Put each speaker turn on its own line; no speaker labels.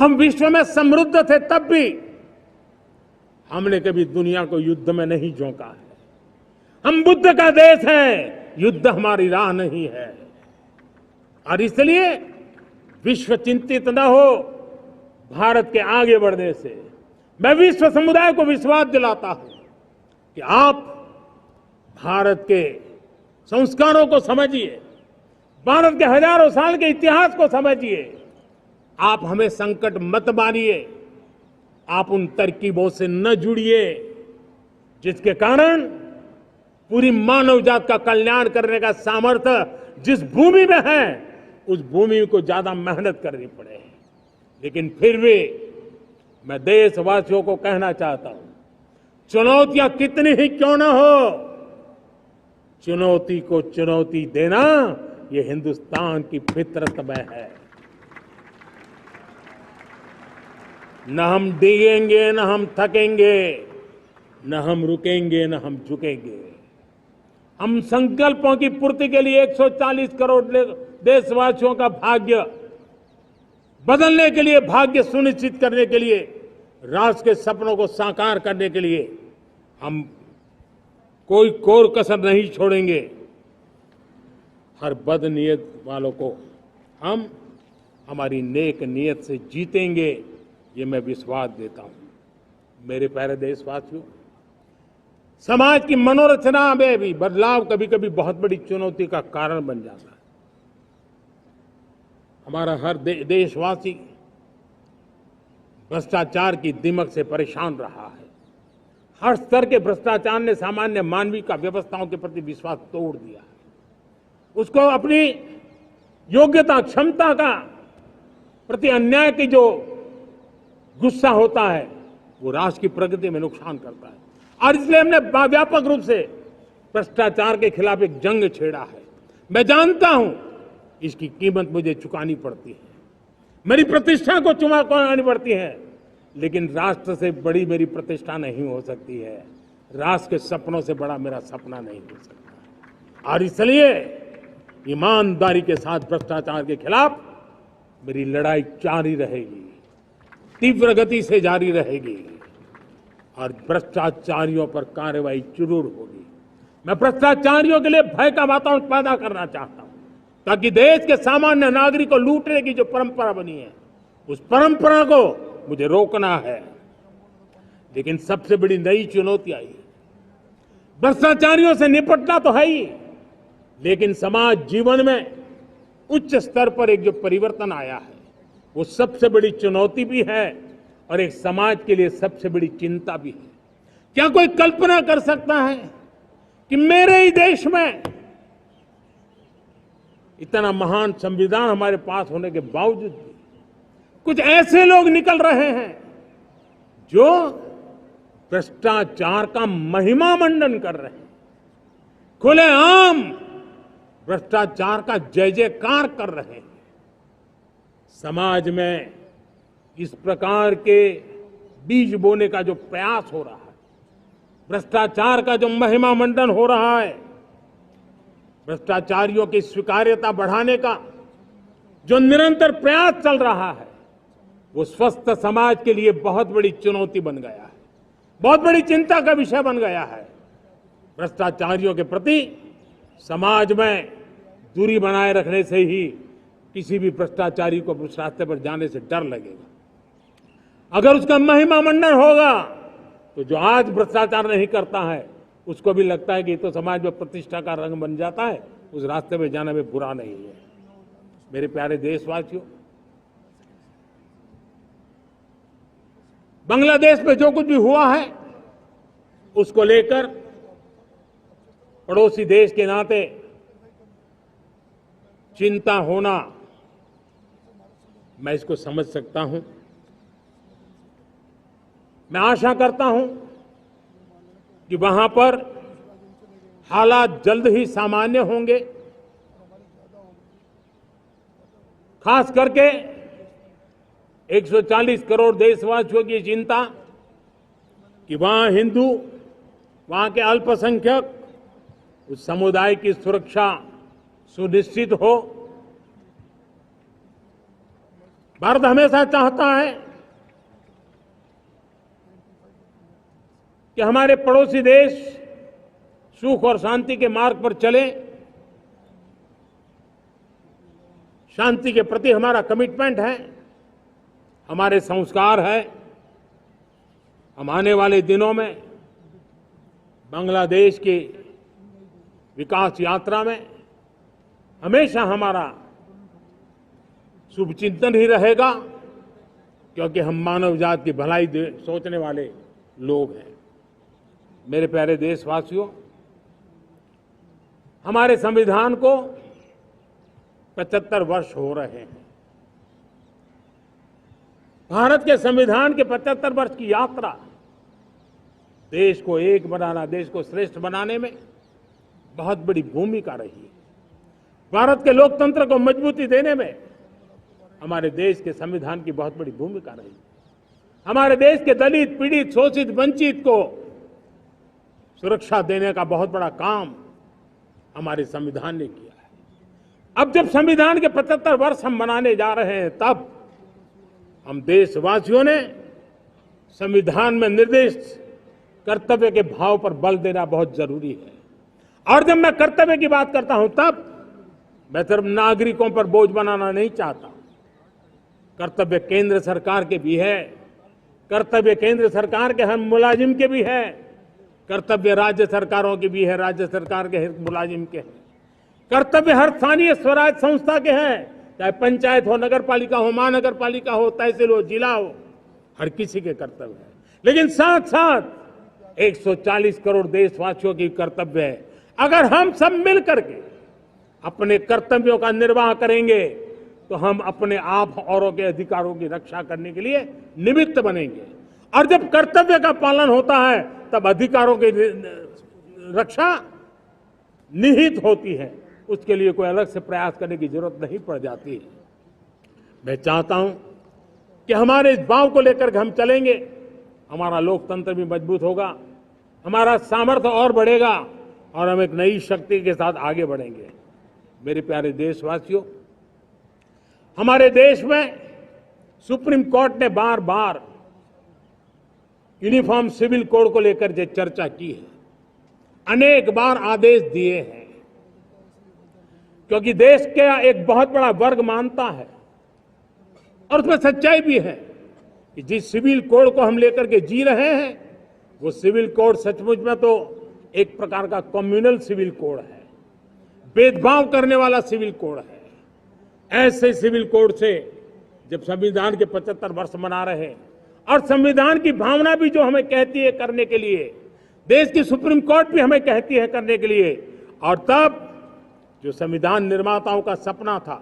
हम विश्व में समृद्ध थे तब भी हमने कभी दुनिया को युद्ध में नहीं झोंका है। हम बुद्ध का देश है, युद्ध हमारी राह नहीं है। और इसलिए विश्व चिंतित न हो भारत के आगे बढ़ने से। मैं विश्व समुदाय को विश्वास दिलाता हूं कि आप भारत के संस्कारों को समझिए, भारत के हजारों साल के इतिहास को समझिए। आप हमें संकट मत मानिए, आप उन तरकीबों से न जुड़िए जिसके कारण पूरी मानव जात का कल्याण करने का सामर्थ्य जिस भूमि में है उस भूमि को ज्यादा मेहनत करनी पड़े। लेकिन फिर भी मैं देशवासियों को कहना चाहता हूं, चुनौतियां कितनी ही क्यों न हो, चुनौती को चुनौती देना ये हिंदुस्तान की फितरत में है। न हम डिगेंगे, न हम थकेंगे, न हम रुकेंगे, न हम झुकेंगे। हम संकल्पों की पूर्ति के लिए 140 करोड़ देशवासियों का भाग्य बदलने के लिए, भाग्य सुनिश्चित करने के लिए, राष्ट्र के सपनों को साकार करने के लिए हम कोई कोर कसर नहीं छोड़ेंगे। हर बदनीयत वालों को हम हमारी नेक नीयत से जीतेंगे, ये मैं विश्वास देता हूं। मेरे प्यारे देशवासियों, समाज की मनोरचना में भी बदलाव कभी कभी बहुत बड़ी चुनौती का कारण बन जाता है। हमारा हर देशवासी भ्रष्टाचार की दिमक से परेशान रहा है। हर स्तर के भ्रष्टाचार ने सामान्य मानवीय का व्यवस्थाओं के प्रति विश्वास तोड़ दिया है। उसको अपनी योग्यता, क्षमता का प्रति अन्याय की जो गुस्सा होता है वो राष्ट्र की प्रगति में नुकसान करता है। और इसलिए हमने व्यापक रूप से भ्रष्टाचार के खिलाफ एक जंग छेड़ा है। मैं जानता हूं इसकी कीमत मुझे चुकानी पड़ती है, मेरी प्रतिष्ठा को चुकानी पड़ती है, लेकिन राष्ट्र से बड़ी मेरी प्रतिष्ठा नहीं हो सकती है, राष्ट्र के सपनों से बड़ा मेरा सपना नहीं हो सकता। और इसलिए ईमानदारी के साथ भ्रष्टाचार के खिलाफ मेरी लड़ाई जारी रहेगी, तीव्र गति से जारी रहेगी और भ्रष्टाचारियों पर कार्रवाई जरूर होगी। मैं भ्रष्टाचारियों के लिए भय का वातावरण पैदा करना चाहता हूं ताकि देश के सामान्य नागरिक को लूटने की जो परंपरा बनी है उस परंपरा को मुझे रोकना है। लेकिन सबसे बड़ी नई चुनौती आई, भ्रष्टाचारियों से निपटना तो है ही, लेकिन समाज जीवन में उच्च स्तर पर एक जो परिवर्तन आया है वो सबसे बड़ी चुनौती भी है और एक समाज के लिए सबसे बड़ी चिंता भी है। क्या कोई कल्पना कर सकता है कि मेरे ही देश में इतना महान संविधान हमारे पास होने के बावजूद भी कुछ ऐसे लोग निकल रहे हैं जो भ्रष्टाचार का महिमा मंडन कर रहे हैं, खुलेआम भ्रष्टाचार का जय जयकार कर रहे हैं। समाज में इस प्रकार के बीज बोने का जो प्रयास हो रहा है, भ्रष्टाचार का जो महिमा मंडन हो रहा है, भ्रष्टाचारियों की स्वीकार्यता बढ़ाने का जो निरंतर प्रयास चल रहा है वो स्वस्थ समाज के लिए बहुत बड़ी चुनौती बन गया है, बहुत बड़ी चिंता का विषय बन गया है। भ्रष्टाचारियों के प्रति समाज में दूरी बनाए रखने से ही किसी भी भ्रष्टाचारी को उस रास्ते पर जाने से डर लगेगा। अगर उसका महिमा मंडन होगा तो जो आज भ्रष्टाचार नहीं करता है उसको भी लगता है कि तो समाज में प्रतिष्ठा का रंग बन जाता है, उस रास्ते में जाने में बुरा नहीं है। मेरे प्यारे देशवासियों, बांग्लादेश में जो कुछ भी हुआ है उसको लेकर पड़ोसी देश के नाते चिंता होना, मैं इसको समझ सकता हूं। मैं आशा करता हूं कि वहां पर हालात जल्द ही सामान्य होंगे, खास करके 140 करोड़ देशवासियों की चिंता कि वहां हिंदू, वहां के अल्पसंख्यक, उस समुदाय की सुरक्षा सुनिश्चित हो, भारत हमेशा चाहता है कि हमारे पड़ोसी देश सुख और शांति के मार्ग पर चले। शांति के प्रति हमारा कमिटमेंट है, हमारे संस्कार है। हम आने वाले दिनों में बांग्लादेश की विकास यात्रा में हमेशा हमारा शुभचिंतन ही रहेगा, क्योंकि हम मानव जाति की भलाई सोचने वाले लोग हैं। मेरे प्यारे देशवासियों, हमारे संविधान को 75 वर्ष हो रहे हैं। भारत के संविधान के 75 वर्ष की यात्रा देश को एक बनाना, देश को श्रेष्ठ बनाने में बहुत बड़ी भूमिका रही है। भारत के लोकतंत्र को मजबूती देने में हमारे देश के संविधान की बहुत बड़ी भूमिका रही। हमारे देश के दलित, पीड़ित, शोषित, वंचित को सुरक्षा देने का बहुत बड़ा काम हमारे संविधान ने किया है। अब जब संविधान के 75 वर्ष हम मनाने जा रहे हैं, तब हम देशवासियों ने संविधान में निर्दिष्ट कर्तव्य के भाव पर बल देना बहुत जरूरी है। और जब मैं कर्तव्य की बात करता हूं, तब मैं सिर्फ नागरिकों पर बोझ बनाना नहीं चाहता। कर्तव्य केंद्र सरकार के भी है, कर्तव्य केंद्र सरकार के हर मुलाजिम के भी है, कर्तव्य राज्य सरकारों के भी है, राज्य सरकार के हर मुलाजिम के हैं, कर्तव्य हर स्थानीय स्वराज संस्था के हैं, चाहे पंचायत हो, नगर पालिका हो, महानगर पालिका हो, तहसील हो, जिला हो, हर किसी के कर्तव्य है। लेकिन साथ साथ 140 करोड़ देशवासियों की कर्तव्य है। अगर हम सब मिल करके अपने कर्तव्यों का निर्वाह करेंगे तो हम अपने आप औरों के अधिकारों की रक्षा करने के लिए निमित्त बनेंगे। और जब कर्तव्य का पालन होता है, तब अधिकारों की रक्षा निहित होती है। उसके लिए कोई अलग से प्रयास करने की जरूरत नहीं पड़ जाती। मैं चाहता हूं कि हमारे इस भाव को लेकर के हम चलेंगे, हमारा लोकतंत्र भी मजबूत होगा, हमारा सामर्थ्य और बढ़ेगा और हम एक नई शक्ति के साथ आगे बढ़ेंगे। मेरे प्यारे देशवासियों, हमारे देश में सुप्रीम कोर्ट ने बार बार यूनिफॉर्म सिविल कोड को लेकर जो चर्चा की है, अनेक बार आदेश दिए हैं, क्योंकि देश का एक बहुत बड़ा वर्ग मानता है और उसमें सच्चाई भी है कि जिस सिविल कोड को हम लेकर के जी रहे हैं, वो सिविल कोड सचमुच में तो एक प्रकार का कम्युनल सिविल कोड है, भेदभाव करने वाला सिविल कोड है। ऐसे सिविल कोड से जब संविधान के 75 वर्ष मना रहे हैं और संविधान की भावना भी जो हमें कहती है करने के लिए, देश की सुप्रीम कोर्ट भी हमें कहती है करने के लिए, और तब जो संविधान निर्माताओं का सपना था